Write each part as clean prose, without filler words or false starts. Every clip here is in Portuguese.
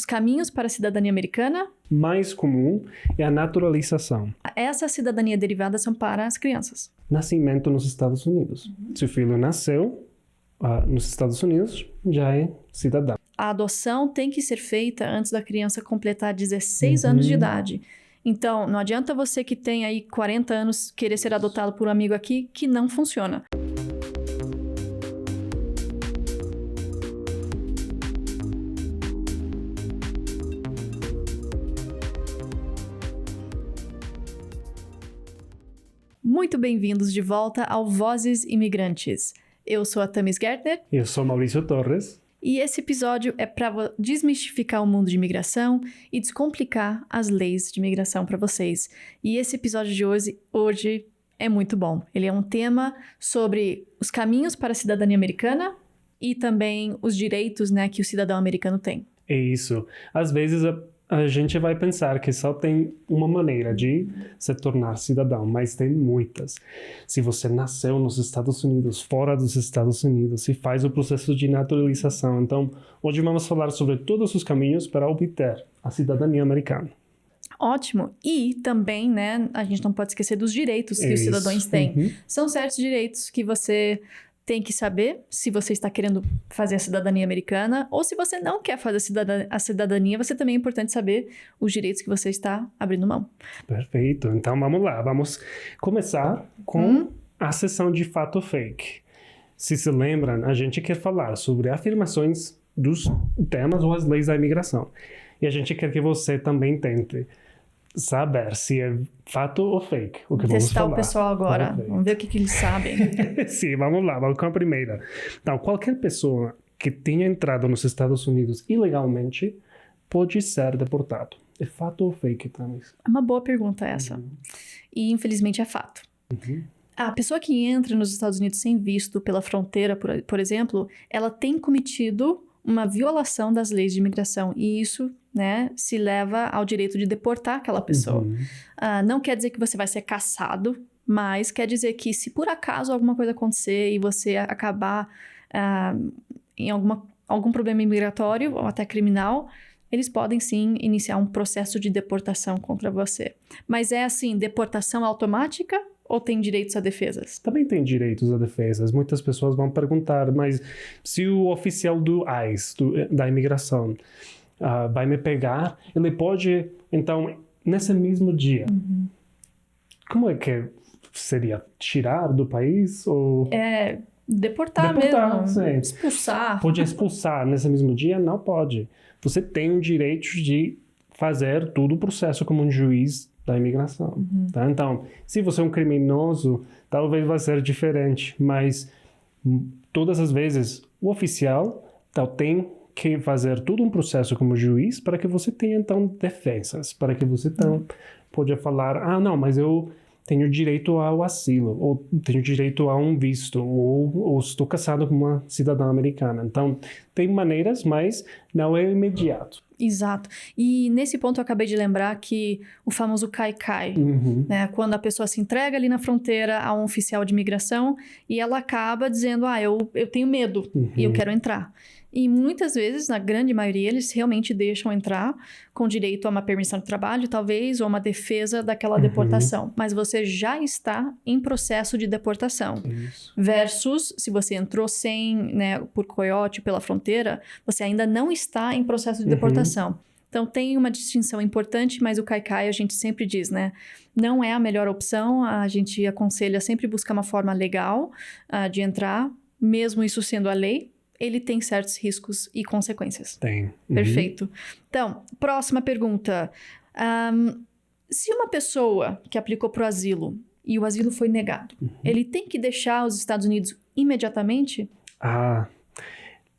caminhos para a cidadania americana. Mais comum é a naturalização. Essa cidadania derivada são para as crianças. Nascimento nos Estados Unidos. Se o filho nasceu nos Estados Unidos, já é cidadão. A adoção tem que ser feita antes da criança completar 16 anos de idade. Então, não adianta você que tem aí 40 anos querer ser adotado por um amigo aqui, que não funciona. Muito bem-vindos de volta ao Vozes Imigrantes. Eu sou a Thamis Gertner. Eu sou Maurício Torres. E esse episódio é para desmistificar o mundo de imigração e descomplicar as leis de imigração para vocês. E esse episódio de hoje é muito bom. Ele é um tema sobre os caminhos para a cidadania americana e também os direitos, né, que o cidadão americano tem. É isso. Às vezes a gente vai pensar que só tem uma maneira de se tornar cidadão, mas tem muitas. Se você nasceu nos Estados Unidos, fora dos Estados Unidos, se faz o processo de naturalização. Então, hoje vamos falar sobre todos os caminhos para obter a cidadania americana. Ótimo. E também, né, a gente não pode esquecer dos direitos que os cidadãos têm. São certos direitos que você tem que saber se você está querendo fazer a cidadania americana ou se você não quer fazer a cidadania, você também é importante saber os direitos que você está abrindo mão. Perfeito. Então, vamos lá. Vamos começar com a sessão de fato ou fake. Se lembram, a gente quer falar sobre afirmações dos temas ou as leis da imigração. E a gente quer que você também tente saber se é fato ou fake o que vamos testar falar. O pessoal agora. Vamos ver o que eles sabem. Sim, vamos lá. Vamos com a primeira. Então, qualquer pessoa que tenha entrado nos Estados Unidos ilegalmente pode ser deportado. É fato ou fake, Thamis? É uma boa pergunta essa. E, infelizmente, é fato. A pessoa que entra nos Estados Unidos sem visto pela fronteira, por exemplo, ela tem cometido uma violação das leis de imigração. E isso, né, se leva ao direito de deportar aquela pessoa. Não quer dizer que você vai ser caçado, mas quer dizer que se por acaso alguma coisa acontecer e você acabar em algum problema imigratório ou até criminal, eles podem sim iniciar um processo de deportação contra você. Mas é assim, deportação automática ou tem direitos a defesas? Também tem direitos a defesas. Muitas pessoas vão perguntar, mas se o oficial do ICE, da imigração, vai me pegar, ele pode, então, nesse mesmo dia, como é que seria? Tirar do país? Ou... Deportar mesmo, sim. Expulsar. Pode expulsar nesse mesmo dia? Não pode. Você tem o direito de fazer todo o processo como um juiz da imigração. Tá? Então, se você é um criminoso, talvez vai ser diferente, mas todas as vezes o oficial tem que fazer todo um processo como juiz para que você tenha, então, defesas, para que você, então, pode falar, não, mas eu tenho direito ao asilo, ou tenho direito a um visto, ou estou casado com uma cidadã americana. Então, tem maneiras, mas não é imediato. Exato. E nesse ponto eu acabei de lembrar que o famoso cai-cai, né? Quando a pessoa se entrega ali na fronteira a um oficial de imigração e ela acaba dizendo, eu tenho medo e eu quero entrar. E muitas vezes, na grande maioria, eles realmente deixam entrar com direito a uma permissão de trabalho, talvez, ou uma defesa daquela deportação. Mas você já está em processo de deportação. Isso. Versus, se você entrou sem, né, por coiote pela fronteira, você ainda não está em processo de deportação. Então, tem uma distinção importante, mas o cai-cai a gente sempre diz, né? Não é a melhor opção, a gente aconselha sempre buscar uma forma legal de entrar, mesmo isso sendo a lei. Ele tem certos riscos e consequências. Tem. Perfeito. Então, próxima pergunta. Se uma pessoa que aplicou para o asilo e o asilo foi negado, ele tem que deixar os Estados Unidos imediatamente?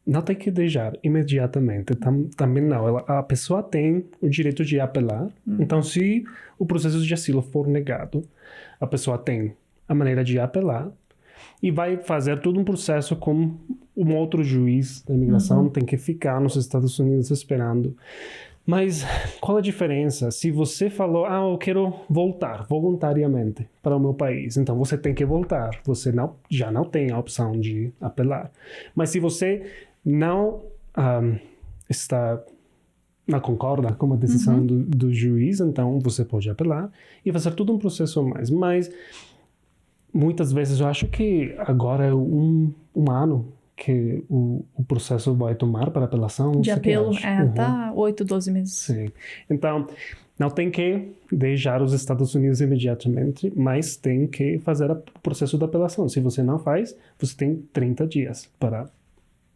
Não tem que deixar imediatamente. Também não. A pessoa tem o direito de apelar. Então, se o processo de asilo for negado, a pessoa tem a maneira de apelar e vai fazer todo um processo com um outro juiz da imigração, tem que ficar nos Estados Unidos esperando. Mas qual a diferença? Se você falou, eu quero voltar voluntariamente para o meu país, então você tem que voltar. Você já não tem a opção de apelar. Mas se você não está não concorda com a decisão do juiz, então você pode apelar e fazer todo um processo a mais. Mas muitas vezes eu acho que agora é um ano que o processo vai tomar para apelação. De apelo, tá 8, 12 meses. Sim. Então, não tem que deixar os Estados Unidos imediatamente, mas tem que fazer o processo de apelação. Se você não faz, você tem 30 dias para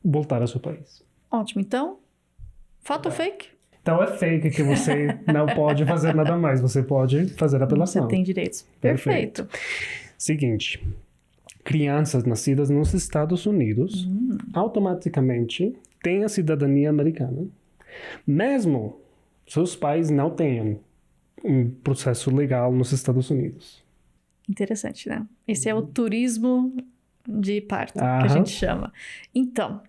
voltar ao seu país. Ótimo. Então, fato ou fake? Então é fake que você não pode fazer nada mais. Você pode fazer a apelação. Você tem direitos. Perfeito. Seguinte. Crianças nascidas nos Estados Unidos automaticamente têm a cidadania americana. Mesmo seus pais não tenham um processo legal nos Estados Unidos. Interessante, né? Esse é o turismo de parto, que a gente chama. Então,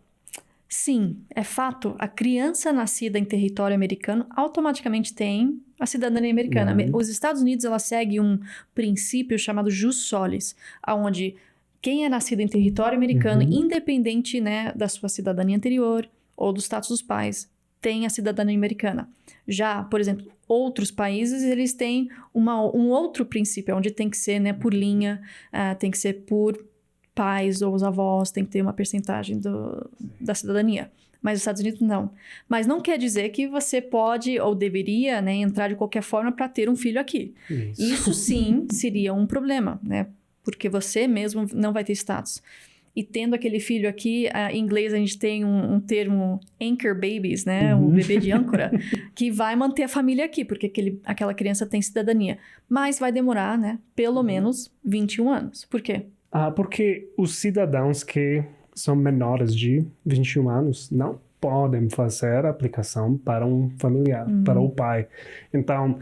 sim, é fato, a criança nascida em território americano automaticamente tem a cidadania americana. Os Estados Unidos, ela segue um princípio chamado jus solis, onde quem é nascido em território americano, independente, né, da sua cidadania anterior ou do status dos pais, tem a cidadania americana. Já, por exemplo, outros países, eles têm um outro princípio, onde tem que ser, né, por linha, tem que ser por pais ou os avós, tem que ter uma percentagem da cidadania. Mas os Estados Unidos não. Mas não quer dizer que você pode ou deveria, né, entrar de qualquer forma para ter um filho aqui. Isso sim seria um problema, né? Porque você mesmo não vai ter status. E tendo aquele filho aqui, em inglês a gente tem um termo anchor babies, né? Um bebê de âncora, que vai manter a família aqui, porque aquela criança tem cidadania. Mas vai demorar, né? Pelo menos 21 anos. Por quê? Porque os cidadãos que são menores de 21 anos não podem fazer a aplicação para um familiar, para o pai. Então,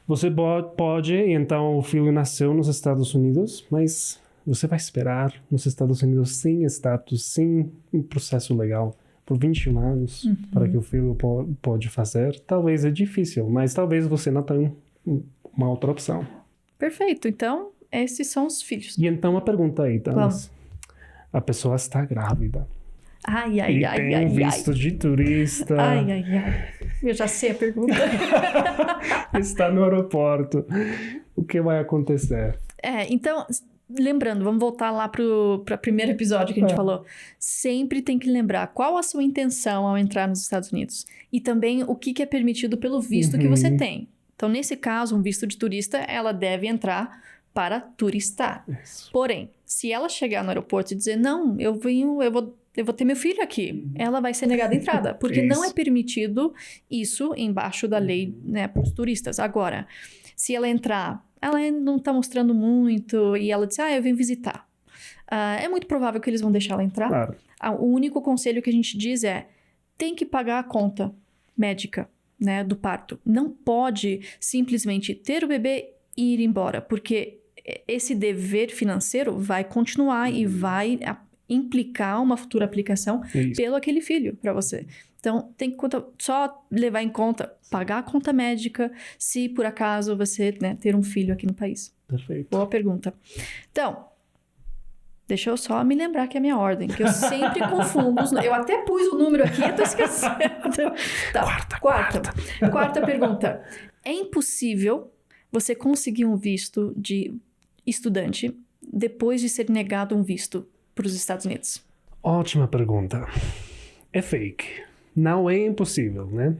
você pode, então o filho nasceu nos Estados Unidos, mas você vai esperar nos Estados Unidos sem status, sem um processo legal, por 21 anos, para que o filho pode fazer. Talvez é difícil, mas talvez você não tenha uma outra opção. Perfeito. Então, esses são os filhos. E então a pergunta aí, Thanos. A pessoa está grávida. Tem visto de turista. Eu já sei a pergunta. Está no aeroporto. O que vai acontecer? Então, lembrando, vamos voltar lá para o primeiro episódio que a gente falou. Sempre tem que lembrar qual a sua intenção ao entrar nos Estados Unidos. E também o que é permitido pelo visto que você tem. Então, nesse caso, um visto de turista, ela deve entrar para turistar. Isso. Porém, se ela chegar no aeroporto e dizer, não, eu vou ter meu filho aqui, ela vai ser negada a entrada, porque não é permitido isso embaixo da lei, né, para os turistas. Agora, se ela entrar, ela não está mostrando muito e ela diz, eu vim visitar. É muito provável que eles vão deixar ela entrar. Claro. O único conselho que a gente diz tem que pagar a conta médica, né, do parto. Não pode simplesmente ter o bebê e ir embora, porque esse dever financeiro vai continuar e vai implicar uma futura aplicação pelo aquele filho para você. Então, tem que só levar em conta, pagar a conta médica, se por acaso você, né, ter um filho aqui no país. Perfeito. Boa pergunta. Então, deixa eu só me lembrar que é a minha ordem, que eu sempre confundo. Eu até pus o número aqui, eu tô esquecendo. Tá, quarta pergunta. É impossível você conseguir um visto de estudante depois de ser negado um visto para os Estados Unidos? Ótima pergunta. É fake. Não é impossível, né?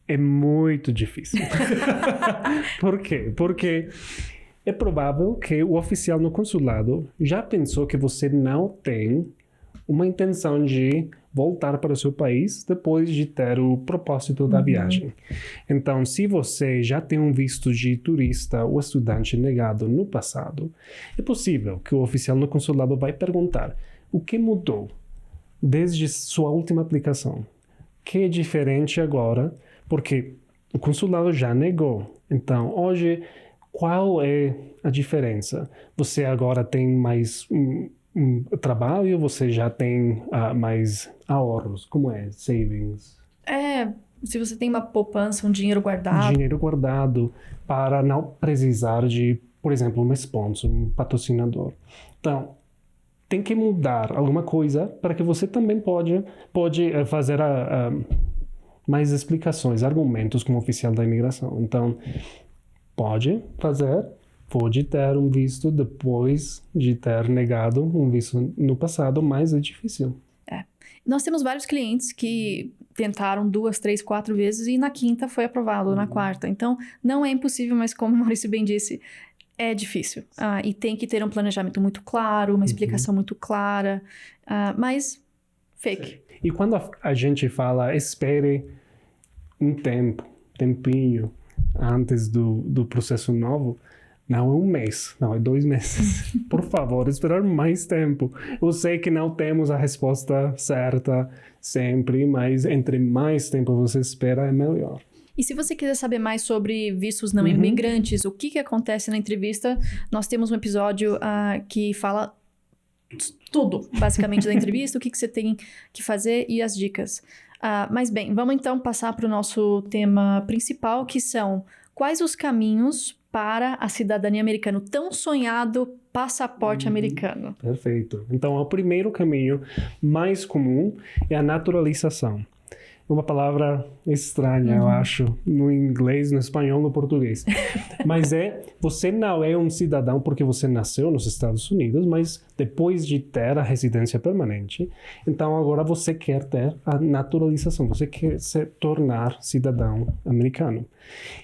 É muito difícil. Por quê? Porque é provável que o oficial no consulado já pensou que você não tem uma intenção de voltar para o seu país depois de ter o propósito da viagem. Então, se você já tem um visto de turista ou estudante negado no passado, é possível que o oficial no consulado vai perguntar o que mudou desde sua última aplicação. O que é diferente agora? Porque o consulado já negou. Então, hoje, qual é a diferença? Você agora tem mais trabalho, você já tem mais ahorros, como é? Savings. Se você tem uma poupança, um dinheiro guardado. Dinheiro guardado para não precisar de, por exemplo, um sponsor, um patrocinador. Então, tem que mudar alguma coisa para que você também pode fazer mais explicações, argumentos como oficial da imigração. Então, pode ter um visto depois de ter negado um visto no passado, mas é difícil. Nós temos vários clientes que tentaram 2, 3, 4 vezes e na quinta foi aprovado, na quarta. Então, não é impossível, mas como o Maurício bem disse, é difícil. E tem que ter um planejamento muito claro, uma explicação muito clara, mas fake. E quando a gente fala espere um tempinho antes do processo novo, não é um mês, não é 2 meses. Por favor, esperar mais tempo. Eu sei que não temos a resposta certa sempre, mas entre mais tempo você espera, é melhor. E se você quiser saber mais sobre vistos não imigrantes, o que acontece na entrevista, nós temos um episódio que fala tudo, basicamente, da entrevista, o que você tem que fazer e as dicas. Mas bem, vamos então passar para o nosso tema principal, que são quais os caminhos para a cidadania americana, o tão sonhado passaporte americano. Perfeito. Então, o primeiro caminho mais comum é a naturalização. Uma palavra estranha, eu acho, no inglês, no espanhol, no português. Mas você não é um cidadão porque você nasceu nos Estados Unidos, mas depois de ter a residência permanente, então agora você quer ter a naturalização, você quer se tornar cidadão americano.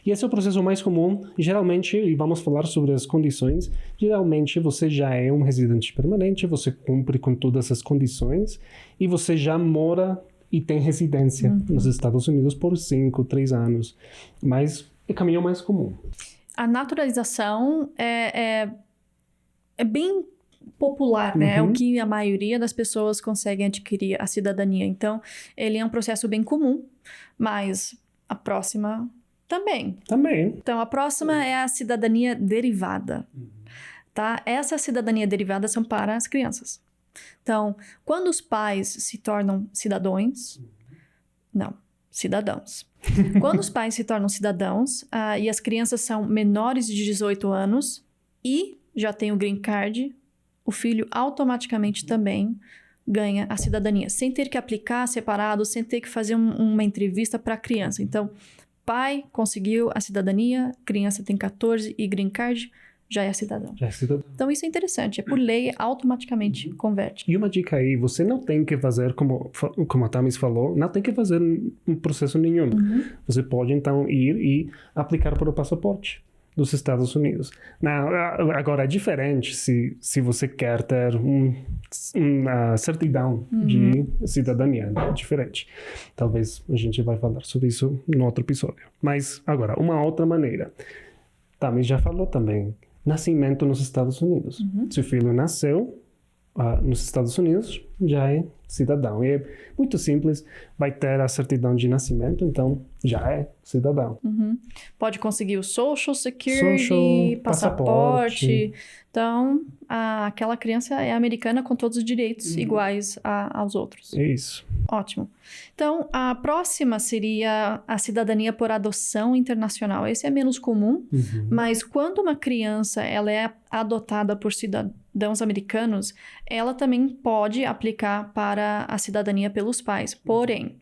E esse é o processo mais comum, geralmente, e vamos falar sobre as condições, geralmente você já é um residente permanente, você cumpre com todas as condições e você já mora e tem residência nos Estados Unidos por 5, 3 anos. Mas é o caminho mais comum. A naturalização é bem popular, né? É o que a maioria das pessoas conseguem adquirir a cidadania. Então, ele é um processo bem comum, mas a próxima também. Então, a próxima é a cidadania derivada, tá? Essa cidadania derivada são para as crianças. Então, quando os pais se tornam cidadãos... Quando os pais se tornam cidadãos e as crianças são menores de 18 anos e já têm o green card, o filho automaticamente também ganha a cidadania, sem ter que aplicar separado, sem ter que fazer uma entrevista para a criança. Então, pai conseguiu a cidadania, criança tem 14 e green card, já é cidadão. Então, isso é interessante. Por lei, automaticamente converte. E uma dica aí, você não tem que fazer, como a Thamis falou, não tem que fazer um processo nenhum. Você pode, então, ir e aplicar para o passaporte dos Estados Unidos. Agora, é diferente se você quer ter uma certidão de cidadania. É diferente. Talvez a gente vai falar sobre isso no outro episódio. Mas, agora, uma outra maneira. Thamis já falou também. Nascimento nos Estados Unidos. Se o filho nasceu nos Estados Unidos, já é cidadão. E é muito simples, vai ter a certidão de nascimento, então já é cidadão. Pode conseguir o Social Security, passaporte. Então, aquela criança é americana com todos os direitos iguais aos outros. É isso. Ótimo. Então, a próxima seria a cidadania por adoção internacional. Esse é menos comum, mas quando uma criança ela é adotada por cidadãos americanos, ela também pode aplicar para a cidadania pelos pais. Porém,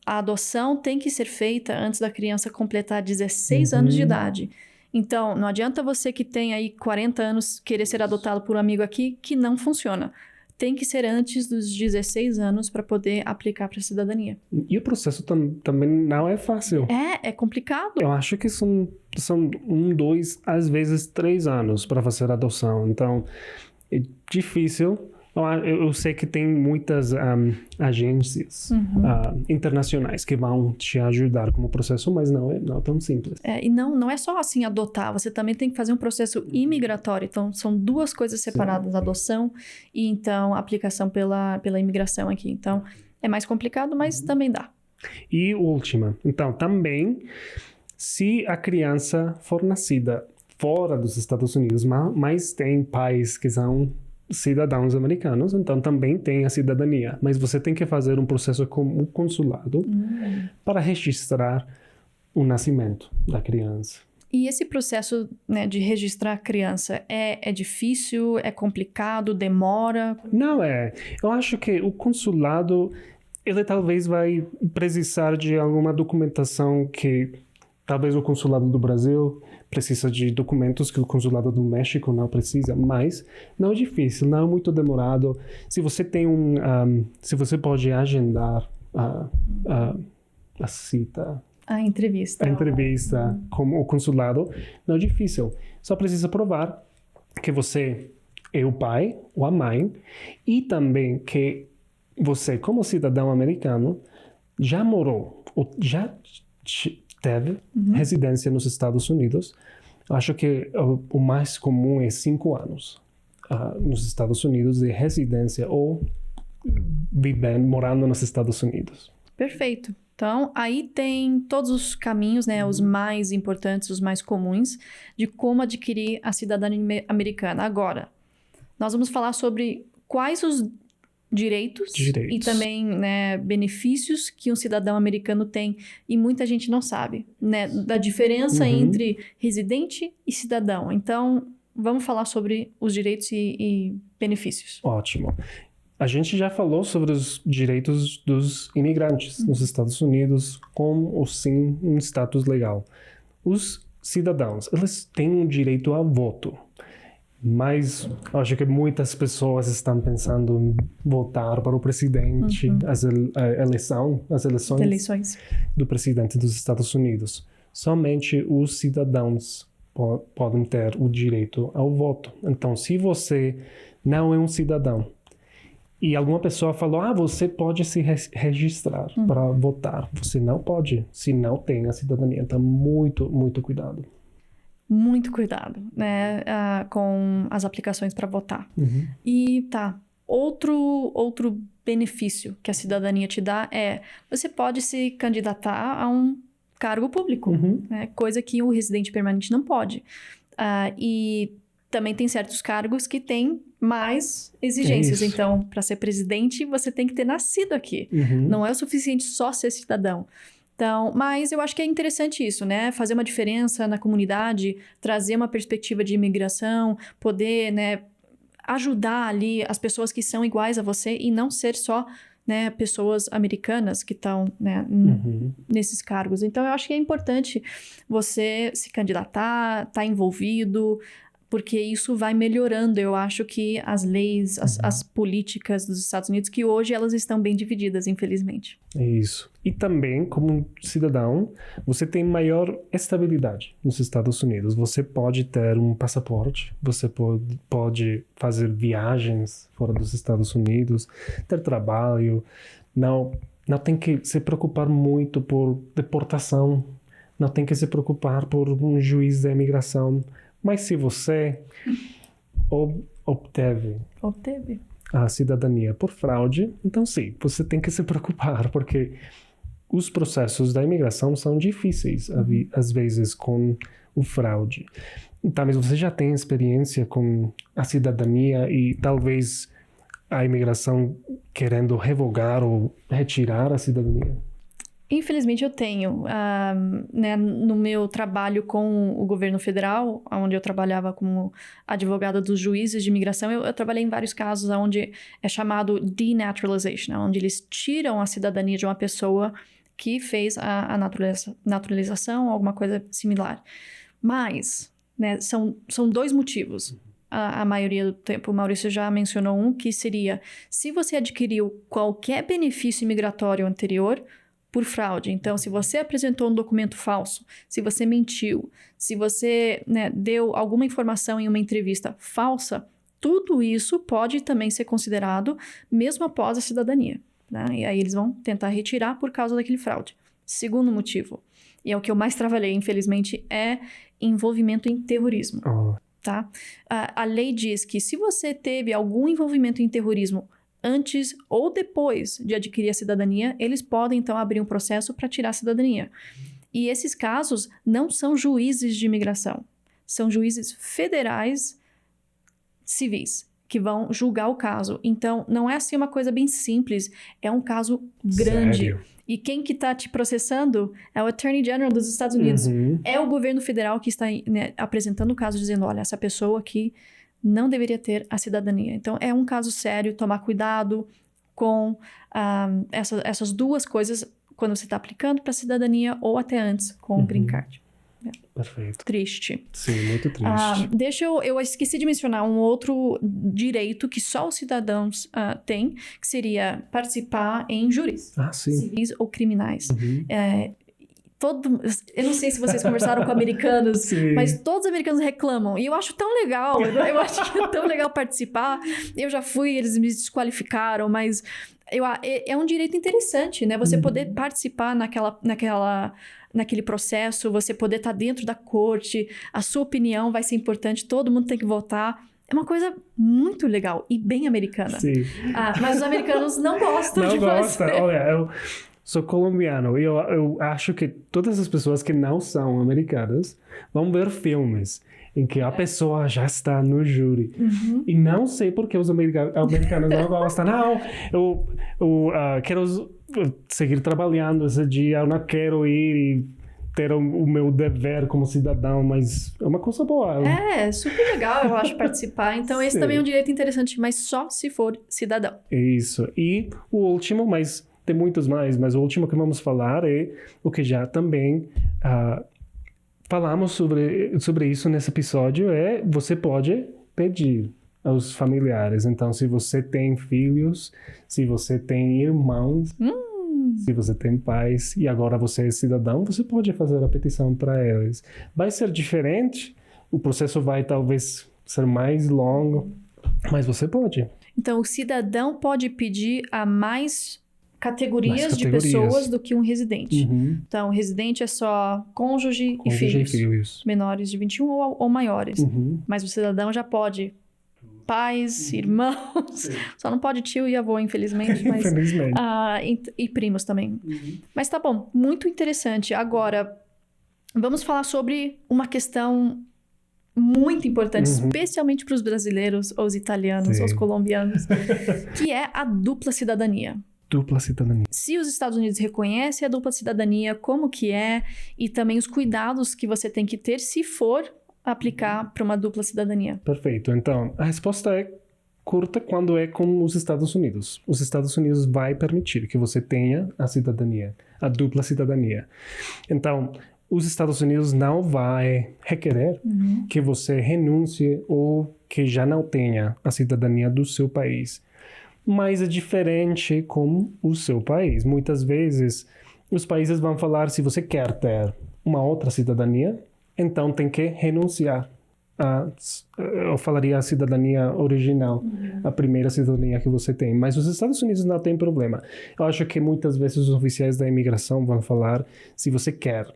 a adoção tem que ser feita antes da criança completar 16 anos de idade. Então, não adianta você que tem aí 40 anos querer ser adotado por um amigo aqui, que não funciona. Tem que ser antes dos 16 anos para poder aplicar para a cidadania. E o processo também não é fácil. É complicado. Eu acho que são 1, 2, às vezes 3 anos para fazer a adoção. Então, é difícil. Eu sei que tem muitas agências internacionais que vão te ajudar com o processo, mas não é tão simples. E não é só assim adotar, você também tem que fazer um processo imigratório. Então, são 2 coisas separadas, adoção e então aplicação pela imigração aqui. Então, é mais complicado, mas também dá. E última, então, também, se a criança for nascida fora dos Estados Unidos, mas tem pais que são cidadãos americanos, então também tem a cidadania. Mas você tem que fazer um processo com o consulado para registrar o nascimento da criança. E esse processo, né, de registrar a criança é difícil, é complicado, demora? Não é. Eu acho que o consulado ele talvez vai precisar de alguma documentação que talvez o consulado do Brasil precisa de documentos que o consulado do México não precisa, mas não é difícil, não é muito demorado. Se você tem se você pode agendar a cita, a entrevista com o consulado, não é difícil. Só precisa provar que você é o pai ou a mãe e também que você, como cidadão americano, já morou ou já teve residência nos Estados Unidos. Acho que o mais comum é 5 anos nos Estados Unidos de residência ou morando nos Estados Unidos. Perfeito. Então, aí tem todos os caminhos, né, os mais importantes, os mais comuns, de como adquirir a cidadania americana. Agora, nós vamos falar sobre quais os direitos. E também, né, benefícios que um cidadão americano tem. E muita gente não sabe, né, da diferença entre residente e cidadão. Então, vamos falar sobre os direitos e benefícios. Ótimo. A gente já falou sobre os direitos dos imigrantes nos Estados Unidos, com ou sem um status legal. Os cidadãos, eles têm um direito ao voto. Mas acho que muitas pessoas estão pensando em votar para o presidente, as eleições do presidente dos Estados Unidos. Somente os cidadãos podem ter o direito ao voto. Então, se você não é um cidadão e alguma pessoa falou, você pode se registrar para votar, você não pode, se não tem a cidadania. Então, muito, muito cuidado. Muito cuidado, né, com as aplicações para votar. E outro benefício que a cidadania te dá é você pode se candidatar a um cargo público, né, coisa que o residente permanente não pode. E também tem certos cargos que têm mais exigências. Então, para ser presidente, você tem que ter nascido aqui. Não é o suficiente só ser cidadão. Então, mas eu acho que é interessante isso, né? Fazer uma diferença na comunidade, trazer uma perspectiva de imigração, poder, né, ajudar ali as pessoas que são iguais a você e não ser só, né, pessoas americanas que estão, né, nesses cargos. Então, eu acho que é importante você se candidatar, estar envolvido, porque isso vai melhorando, eu acho que as leis, as políticas dos Estados Unidos, que hoje elas estão bem divididas, infelizmente. É isso. E também, como cidadão, você tem maior estabilidade nos Estados Unidos. Você pode ter um passaporte, você pode fazer viagens fora dos Estados Unidos, ter trabalho, não tem que se preocupar muito por deportação, não tem que se preocupar por um juiz da imigração. Mas se você obteve a cidadania por fraude, então sim, você tem que se preocupar, porque os processos da imigração são difíceis, às vezes, com o fraude. Talvez você já tenha experiência com a cidadania e talvez a imigração querendo revogar ou retirar a cidadania. Infelizmente eu tenho, né, no meu trabalho com o governo federal, onde eu trabalhava como advogada dos juízes de imigração, eu trabalhei em vários casos onde é chamado denaturalization, onde eles tiram a cidadania de uma pessoa que fez a naturalização ou alguma coisa similar. Mas, né, são 2 motivos. A maioria do tempo, o Maurício já mencionou um, que seria se você adquiriu qualquer benefício imigratório anterior por fraude. Então, se você apresentou um documento falso, se você mentiu, se você, né, deu alguma informação em uma entrevista falsa, tudo isso pode também ser considerado mesmo após a cidadania, né? E aí eles vão tentar retirar por causa daquele fraude. Segundo motivo, e é o que eu mais trabalhei, infelizmente, é envolvimento em terrorismo. Tá? A lei diz que se você teve algum envolvimento em terrorismo antes ou depois de adquirir a cidadania, eles podem, então, abrir um processo para tirar a cidadania. E esses casos não são juízes de imigração, são juízes federais civis que vão julgar o caso. Então, não é assim uma coisa bem simples, é um caso grande. Sério? E quem que está te processando é o Attorney General dos Estados Unidos. É o governo federal que está, né, apresentando o caso, dizendo, olha, essa pessoa aqui não deveria ter a cidadania. Então, é um caso sério, tomar cuidado com essas duas coisas quando você está aplicando para a cidadania ou até antes com o Green Card. Perfeito. Triste. Sim, muito triste. Eu esqueci de mencionar um outro direito que só os cidadãos têm, que seria participar em júris. Civis ou criminais. Eu não sei se vocês conversaram com americanos, Sim. mas todos os americanos reclamam. E eu acho tão legal, eu acho que é tão legal participar. Eu já fui, eles me desqualificaram, mas é um direito interessante, né? Você poder participar naquele processo, você poder estar dentro da corte, a sua opinião vai ser importante, todo mundo tem que votar. É uma coisa muito legal e bem americana. Sim. Mas os americanos não gostam de fazer. Olha, eu sou colombiano e eu acho que todas as pessoas que não são americanas vão ver filmes em que a pessoa já está no júri. E não sei por que os americanos não gostam. Não, eu quero seguir trabalhando esse dia, eu não quero ir e ter o meu dever como cidadão, mas é uma coisa boa. É super legal, eu acho, participar. Então, esse também é um direito interessante, mas só se for cidadão. Isso. E o último, mas tem muitos mais, mas o último que vamos falar é o que já também falamos sobre isso nesse episódio, você pode pedir aos familiares. Então, se você tem filhos, se você tem irmãos, se você tem pais e agora você é cidadão, você pode fazer a petição para eles. Vai ser diferente, o processo vai talvez ser mais longo, mas você pode. Então, o cidadão pode pedir a mais categorias de pessoas do que um residente. Então, o residente é só cônjuge e filhos. Menores de 21 ou maiores. Mas o cidadão já pode pais, irmãos, só não pode tio e avô, infelizmente. Mas, infelizmente. E primos também. Mas tá bom, muito interessante. Agora, vamos falar sobre uma questão muito importante, especialmente para os brasileiros, ou os italianos, ou os colombianos, que é a dupla cidadania. Dupla cidadania. Se os Estados Unidos reconhecem a dupla cidadania, como que é, e também os cuidados que você tem que ter se for aplicar para uma dupla cidadania. Perfeito. Então, a resposta é curta quando é com os Estados Unidos. Os Estados Unidos vai permitir que você tenha a cidadania, a dupla cidadania. Então, os Estados Unidos não vai requerer que você renuncie ou que já não tenha a cidadania do seu país. Mas é diferente com o seu país. Muitas vezes, os países vão falar se você quer ter uma outra cidadania, então tem que renunciar eu falaria a cidadania original, a primeira cidadania que você tem. Mas os Estados Unidos não tem problema. Eu acho que muitas vezes os oficiais da imigração vão falar se você quer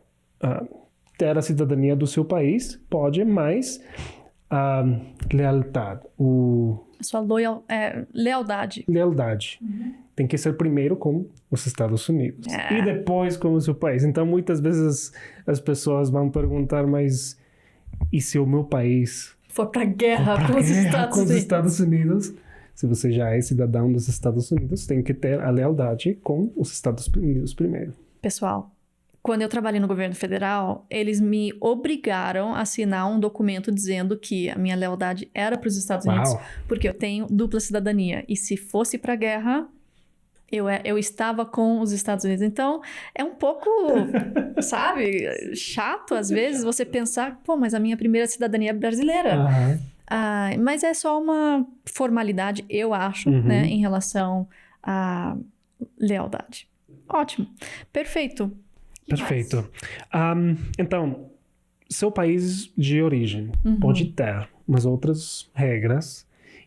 ter a cidadania do seu país, pode, mas lealdade. A sua lealdade. Lealdade. Tem que ser primeiro com os Estados Unidos. E depois com o seu país. Então, muitas vezes as pessoas vão perguntar, mas e se o meu país for para guerra com os Estados Unidos? Se você já é cidadão dos Estados Unidos, tem que ter a lealdade com os Estados Unidos primeiro. Pessoal, quando eu trabalhei no governo federal, eles me obrigaram a assinar um documento dizendo que a minha lealdade era para os Estados Unidos, porque eu tenho dupla cidadania. E se fosse para guerra, eu estava com os Estados Unidos. Então, é um pouco, sabe, chato às vezes você pensar, pô, mas a minha primeira cidadania é brasileira. Mas é só uma formalidade, eu acho, né, em relação à lealdade. Ótimo. Perfeito. Perfeito. Então, seu país de origem pode ter umas outras regras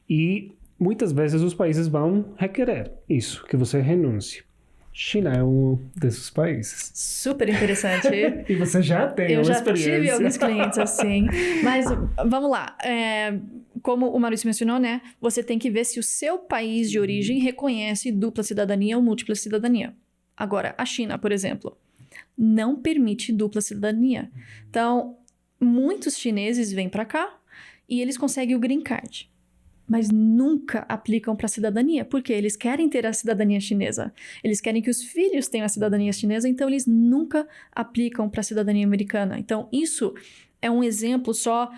e muitas vezes os países vão requerer isso, que você renuncie. China é um desses países. Super interessante. E você já tem uma experiência. Eu já tive alguns clientes assim. Mas vamos lá. Como o Maurício mencionou, né? Você tem que ver se o seu país de origem reconhece dupla cidadania ou múltipla cidadania. Agora, a China, por exemplo, não permite dupla cidadania. Então, muitos chineses vêm para cá e eles conseguem o Green Card. Mas nunca aplicam para a cidadania, porque eles querem ter a cidadania chinesa. Eles querem que os filhos tenham a cidadania chinesa, então eles nunca aplicam para a cidadania americana. Então, isso é um exemplo só.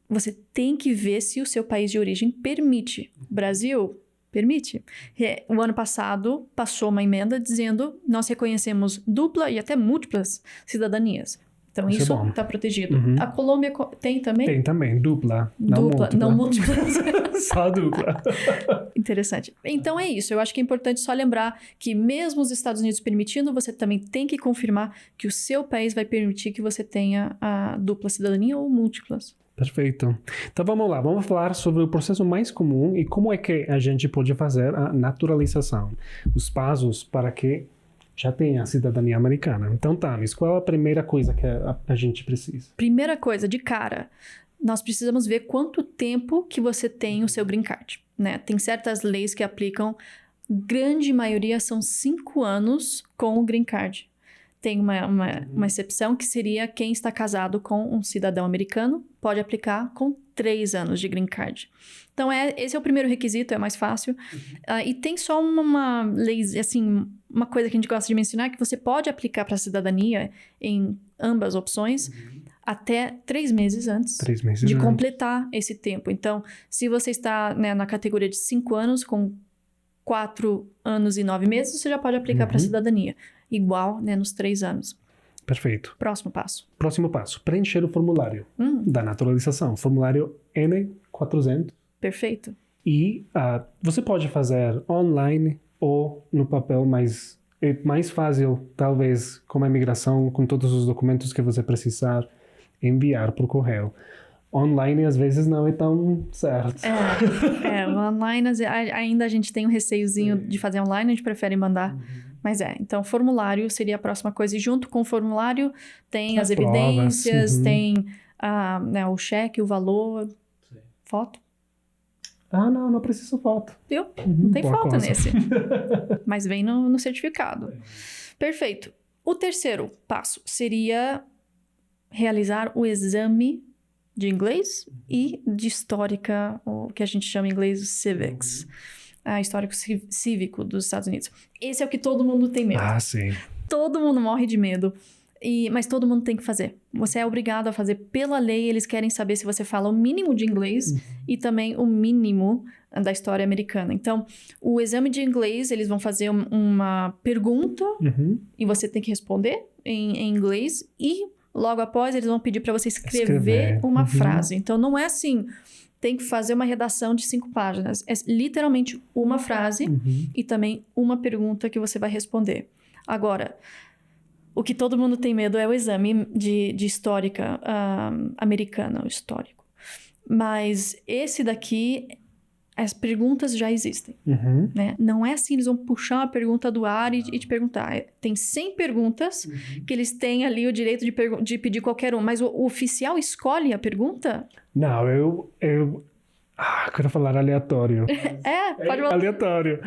Você tem que ver se o seu país de origem permite. Brasil, Permite. O ano passado passou uma emenda dizendo nós reconhecemos dupla e até múltiplas cidadanias. Então isso está protegido. A Colômbia tem também? Tem também, dupla. Não múltipla. Só dupla. Interessante. Então é isso. Eu acho que é importante só lembrar que mesmo os Estados Unidos permitindo, você também tem que confirmar que o seu país vai permitir que você tenha a dupla cidadania ou múltiplas. Perfeito. Então vamos lá, vamos falar sobre o processo mais comum e como é que a gente pode fazer a naturalização. Os passos para que já tenha a cidadania americana. Então, Thames, qual é a primeira coisa que a gente precisa? Primeira coisa, de cara, nós precisamos ver quanto tempo que você tem o seu green card, né? Tem certas leis que aplicam, grande maioria são 5 anos com o green card. Tem uma exceção que seria quem está casado com um cidadão americano pode aplicar com 3 anos de green card. Então, esse é o primeiro requisito, é mais fácil. E tem só uma lei, assim, uma coisa que a gente gosta de mencionar, que você pode aplicar para a cidadania em ambas opções até 3 meses antes de completar esse tempo. Então, se você está, né, na categoria de 5 anos, com 4 anos e 9 meses, você já pode aplicar para a cidadania. Igual, né, nos 3 anos. Perfeito. Próximo passo. Próximo passo, preencher o formulário da naturalização. Formulário N400. Perfeito. E você pode fazer online ou no papel, mas é mais fácil, talvez, com a imigração, com todos os documentos que você precisar, enviar por correio. Online, às vezes, não é tão certo. Online, ainda a gente tem um receiozinho de fazer online, a gente prefere mandar. Mas então, formulário seria a próxima coisa. E junto com o formulário, tem as evidências, tem né, o cheque, o valor, foto. Não precisa foto. Viu? Não tem foto nesse. Mas vem no certificado. Perfeito. O terceiro passo seria realizar o exame de inglês e de histórica, o que a gente chama em inglês civics. Histórico cívico dos Estados Unidos. Esse é o que todo mundo tem medo. Sim. Todo mundo morre de medo. Mas todo mundo tem que fazer. Você é obrigado a fazer pela lei. Eles querem saber se você fala o mínimo de inglês e também o mínimo da história americana. Então, o exame de inglês, eles vão fazer uma pergunta e você tem que responder em inglês. E logo após, eles vão pedir para você escrever uma frase. Então, não é assim... Tem que fazer uma redação de 5 páginas. É literalmente uma frase e também uma pergunta que você vai responder. Agora, o que todo mundo tem medo é o exame de histórica americana, o histórico. Mas esse daqui, as perguntas já existem. Né? Não é assim, eles vão puxar uma pergunta do ar e te perguntar. Tem 100 perguntas que eles têm ali o direito de pedir qualquer um. Mas o oficial escolhe a pergunta? Não, eu quero falar aleatório. Pode falar. Aleatório.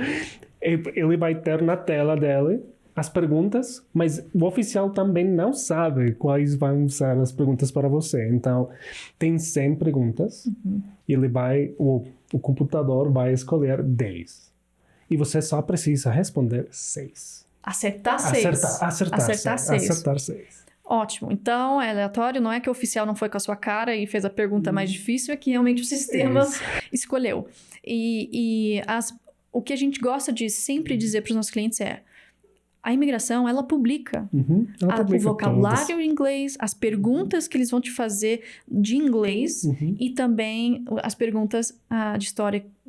Ele vai ter na tela dele as perguntas, mas o oficial também não sabe quais vão ser as perguntas para você. Então, tem 100 perguntas e o computador vai escolher 10. E você só precisa responder 6. Acertar 6. Acertar 6. Ótimo. Então, é aleatório. Não é que o oficial não foi com a sua cara e fez a pergunta mais difícil, é que realmente o sistema escolheu. O que a gente gosta de sempre dizer para os nossos clientes é: a imigração, ela publica o vocabulário em inglês, as perguntas que eles vão te fazer de inglês e também as perguntas de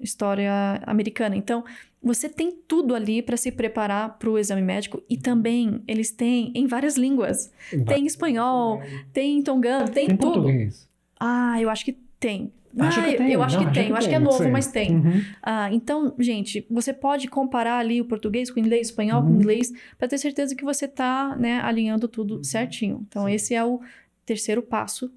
história americana. Então, você tem tudo ali para se preparar para o exame médico e também eles têm em várias línguas. Tem espanhol, tem tongano, tem tudo. Português? Eu acho que tem. Eu acho que é novo, mas tem. Então, gente, você pode comparar ali o português com o inglês, o espanhol com o inglês, para ter certeza que você está, né, alinhando tudo certinho. Então, esse é o terceiro passo.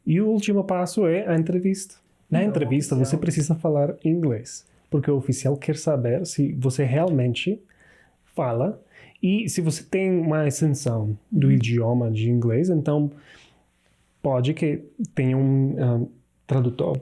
E o último passo é a entrevista. Na entrevista, você precisa falar inglês, porque o oficial quer saber se você realmente fala e se você tem uma extensão do idioma de inglês, então pode que tenha um tradutor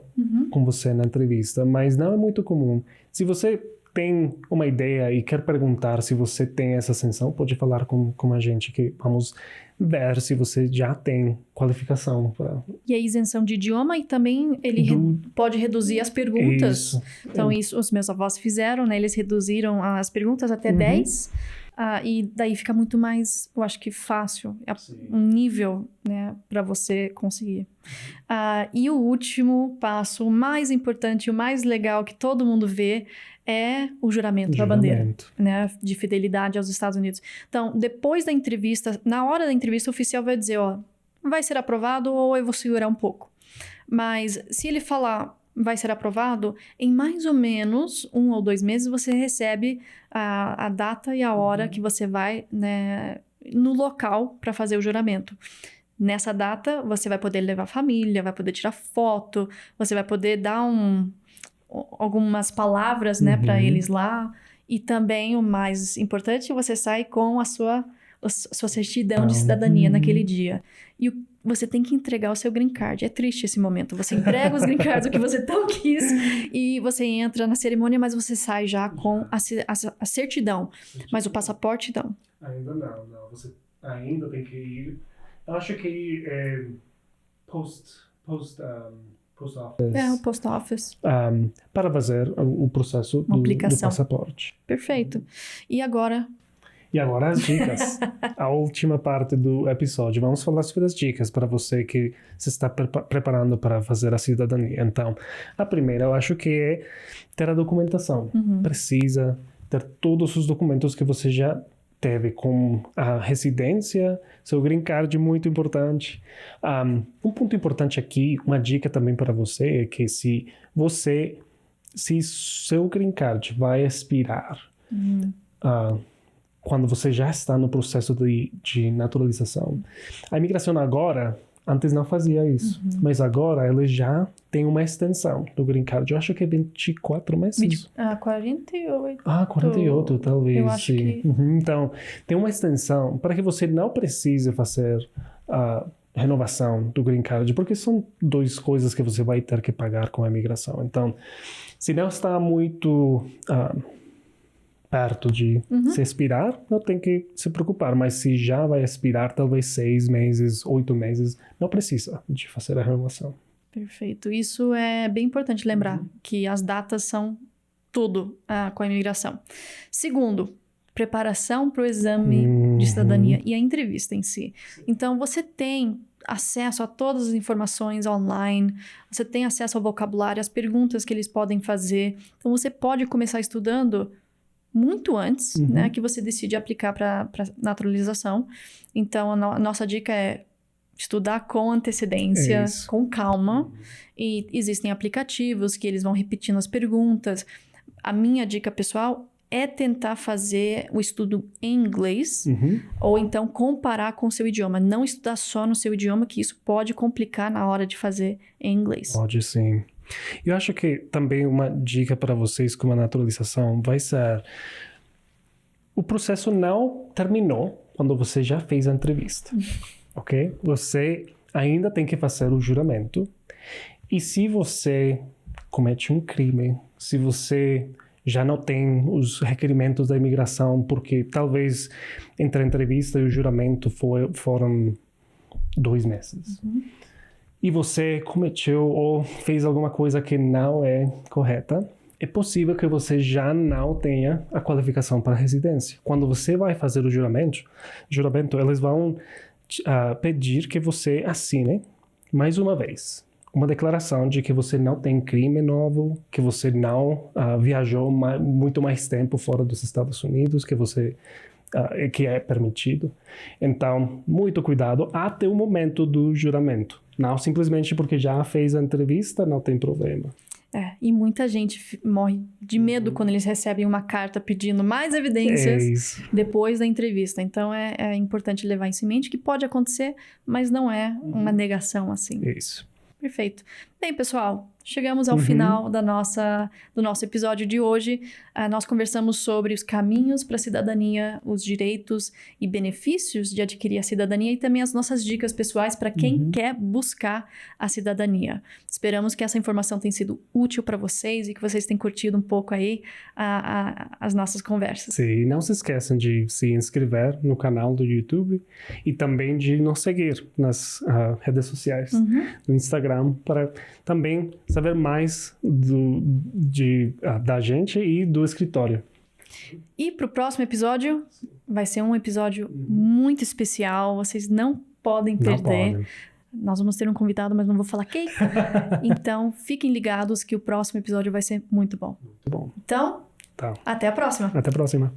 com você na entrevista, mas não é muito comum. Se você tem uma ideia e quer perguntar se você tem essa ascensão, pode falar com a gente que vamos ver se você já tem qualificação para... E a isenção de idioma e também ele pode reduzir as perguntas. Isso. Então, isso os meus avós fizeram, né? Eles reduziram as perguntas até 10. E daí fica muito mais, eu acho que fácil. É um nível, né, para você conseguir. E o último passo, o mais importante, o mais legal que todo mundo vê é o juramento da bandeira, né, de fidelidade aos Estados Unidos. Então, depois da entrevista, na hora da entrevista, o oficial vai dizer, ó, vai ser aprovado ou eu vou segurar um pouco. Mas se ele falar vai ser aprovado, em mais ou menos 1 ou 2 meses você recebe a data e a hora que você vai, né, no local para fazer o juramento. Nessa data, você vai poder levar a família, vai poder tirar foto, você vai poder dar algumas palavras, né, para eles lá. E também, o mais importante, você sai com a sua certidão de cidadania naquele dia. E você tem que entregar o seu green card. É triste esse momento. Você entrega os green cards, o que você tão quis, e você entra na cerimônia, mas você sai já com a certidão. Mas o passaporte, não. Ainda não. Você ainda tem que ir. Eu acho que é post office. O post office. Para fazer o processo do passaporte. Perfeito. E agora as dicas. A última parte do episódio. Vamos falar sobre as dicas para você que se está preparando para fazer a cidadania. Então, a primeira eu acho que é ter a documentação. Precisa ter todos os documentos que você já teve, com a residência, seu green card, muito importante. Um ponto importante aqui, uma dica também para você, é que se seu green card vai expirar quando você já está no processo de naturalização, a imigração agora, antes não fazia isso, mas agora ela já tem uma extensão do green card. Eu acho que é 24 meses. 48. 48, talvez. Eu acho que... Então, tem uma extensão para que você não precise fazer a renovação do green card, porque são 2 coisas que você vai ter que pagar com a imigração. Então, se não está muito perto de se expirar, não tem que se preocupar. Mas se já vai expirar, talvez 6 meses, 8 meses, não precisa de fazer a renovação. Perfeito. Isso é bem importante lembrar, que as datas são tudo com a imigração. Segundo, preparação para o exame de cidadania e a entrevista em si. Então, você tem acesso a todas as informações online, você tem acesso ao vocabulário, às perguntas que eles podem fazer. Então, você pode começar estudando muito antes, né, que você decide aplicar para naturalização. Então, a nossa dica é estudar com antecedência, com calma. E existem aplicativos que eles vão repetindo as perguntas. A minha dica pessoal é tentar fazer o estudo em inglês, ou então comparar com o seu idioma. Não estudar só no seu idioma, que isso pode complicar na hora de fazer em inglês. Pode sim. Eu acho que também uma dica para vocês com a naturalização vai ser: o processo não terminou quando você já fez a entrevista, ok? Você ainda tem que fazer o juramento. E se você comete um crime, se você já não tem os requerimentos da imigração, porque talvez entre a entrevista e o juramento foram 2 meses. E você cometeu ou fez alguma coisa que não é correta, é possível que você já não tenha a qualificação para residência. Quando você vai fazer o juramento, eles vão pedir que você assine mais uma vez uma declaração de que você não tem crime novo, que você não viajou muito mais tempo fora dos Estados Unidos, que é permitido. Então, muito cuidado até o momento do juramento. Não simplesmente porque já fez a entrevista, não tem problema. E muita gente morre de medo quando eles recebem uma carta pedindo mais evidências depois da entrevista. Então, é importante levar isso em mente, que pode acontecer, mas não é uma negação assim. Isso. Perfeito. Bem, pessoal, chegamos ao final do nosso episódio de hoje. Nós conversamos sobre os caminhos para a cidadania, os direitos e benefícios de adquirir a cidadania e também as nossas dicas pessoais para quem quer buscar a cidadania. Esperamos que essa informação tenha sido útil para vocês e que vocês tenham curtido um pouco aí as nossas conversas. Sim, não se esqueçam de se inscrever no canal do YouTube e também de nos seguir nas redes sociais, no Instagram, para também saber mais da gente e do escritório. E para o próximo episódio, vai ser um episódio muito especial, vocês não podem perder. Podem. Nós vamos ter um convidado, mas não vou falar quem. Então, fiquem ligados que o próximo episódio vai ser muito bom. Muito bom. Então, Tá. até a próxima. Até a próxima.